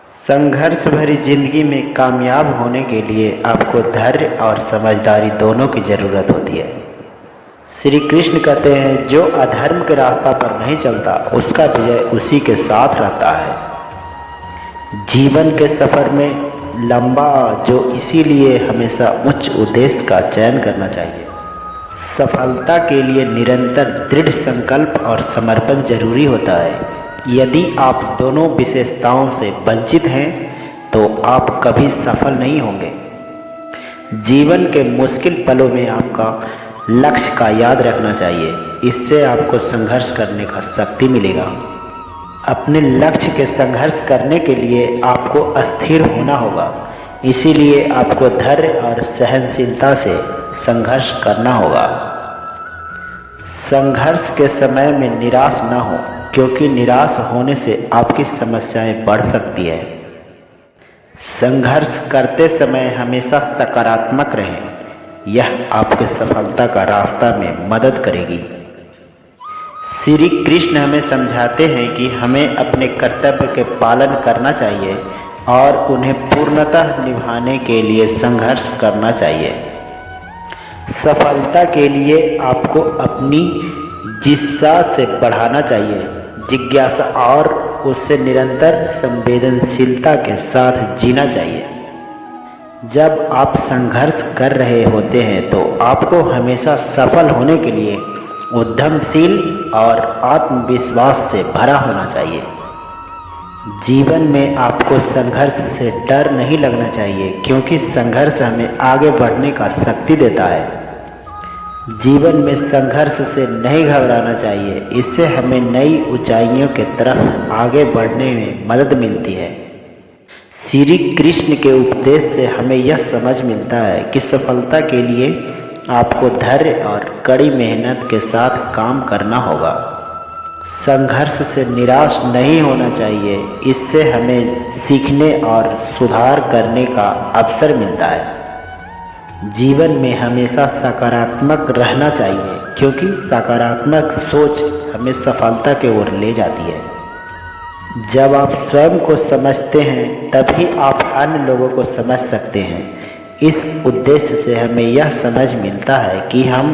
संघर्ष भरी जिंदगी में कामयाब होने के लिए आपको धैर्य और समझदारी दोनों की ज़रूरत होती है। श्री कृष्ण कहते हैं, जो अधर्म के रास्ता पर नहीं चलता उसका विजय उसी के साथ रहता है। जीवन के सफ़र में लंबा जो इसीलिए हमेशा उच्च उद्देश्य का चयन करना चाहिए। सफलता के लिए निरंतर दृढ़ संकल्प और समर्पण जरूरी होता है। यदि आप दोनों विशेषताओं से वंचित हैं तो आप कभी सफल नहीं होंगे। जीवन के मुश्किल पलों में आपका लक्ष्य का याद रखना चाहिए, इससे आपको संघर्ष करने का शक्ति मिलेगा। अपने लक्ष्य के संघर्ष करने के लिए आपको अस्थिर होना होगा, इसीलिए आपको धैर्य और सहनशीलता से संघर्ष करना होगा। संघर्ष के समय में निराश न हो, क्योंकि निराश होने से आपकी समस्याएं बढ़ सकती है। संघर्ष करते समय हमेशा सकारात्मक रहें, यह आपके सफलता का रास्ता में मदद करेगी। श्री कृष्ण हमें समझाते हैं कि हमें अपने कर्तव्य के पालन करना चाहिए और उन्हें पूर्णतः निभाने के लिए संघर्ष करना चाहिए। सफलता के लिए आपको अपनी जिज्ञासा से बढ़ाना चाहिए, जिज्ञासा, और उससे निरंतर संवेदनशीलता के साथ जीना चाहिए। जब आप संघर्ष कर रहे होते हैं तो आपको हमेशा सफल होने के लिए उद्यमशील और आत्मविश्वास से भरा होना चाहिए। जीवन में आपको संघर्ष से डर नहीं लगना चाहिए, क्योंकि संघर्ष हमें आगे बढ़ने का शक्ति देता है। जीवन में संघर्ष से नहीं घबराना चाहिए, इससे हमें नई ऊंचाइयों की तरफ आगे बढ़ने में मदद मिलती है। श्री कृष्ण के उपदेश से हमें यह समझ मिलता है कि सफलता के लिए आपको धैर्य और कड़ी मेहनत के साथ काम करना होगा। संघर्ष से निराश नहीं होना चाहिए, इससे हमें सीखने और सुधार करने का अवसर मिलता है। जीवन में हमेशा सकारात्मक रहना चाहिए, क्योंकि सकारात्मक सोच हमें सफलता की ओर ले जाती है। जब आप स्वयं को समझते हैं तभी आप अन्य लोगों को समझ सकते हैं। इस उद्देश्य से हमें यह समझ मिलता है कि हम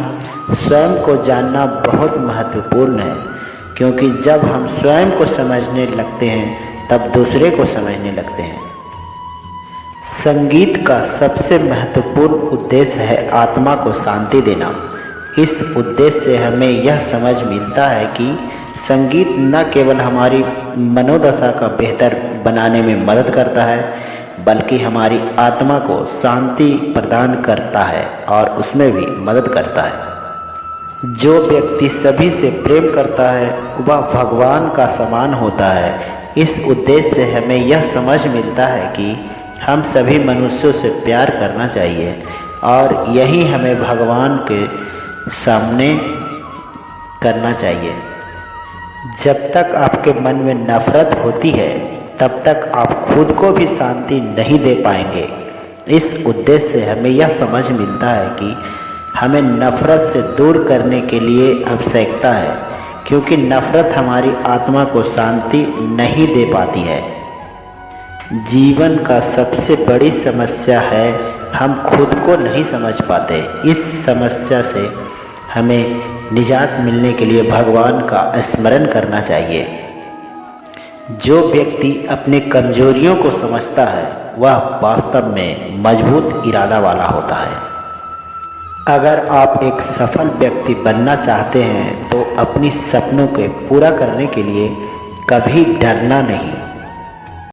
स्वयं को जानना बहुत महत्वपूर्ण है, क्योंकि जब हम स्वयं को समझने लगते हैं तब दूसरे को समझने लगते हैं। संगीत का सबसे महत्वपूर्ण उद्देश्य है आत्मा को शांति देना। इस उद्देश्य से हमें यह समझ मिलता है कि संगीत न केवल हमारी मनोदशा का बेहतर बनाने में मदद करता है, बल्कि हमारी आत्मा को शांति प्रदान करता है और उसमें भी मदद करता है। जो व्यक्ति सभी से प्रेम करता है वह भगवान का समान होता है। इस उद्देश्य से हमें यह समझ मिलता है कि हम सभी मनुष्यों से प्यार करना चाहिए और यही हमें भगवान के सामने करना चाहिए। जब तक आपके मन में नफरत होती है तब तक आप खुद को भी शांति नहीं दे पाएंगे। इस उद्देश्य से हमें यह समझ मिलता है कि हमें नफरत से दूर करने के लिए आवश्यकता है, क्योंकि नफरत हमारी आत्मा को शांति नहीं दे पाती है। जीवन का सबसे बड़ी समस्या है हम खुद को नहीं समझ पाते। इस समस्या से हमें निजात मिलने के लिए भगवान का स्मरण करना चाहिए। जो व्यक्ति अपनी कमजोरियों को समझता है वह वास्तव में मजबूत इरादा वाला होता है। अगर आप एक सफल व्यक्ति बनना चाहते हैं तो अपनी सपनों को पूरा करने के लिए कभी डरना नहीं।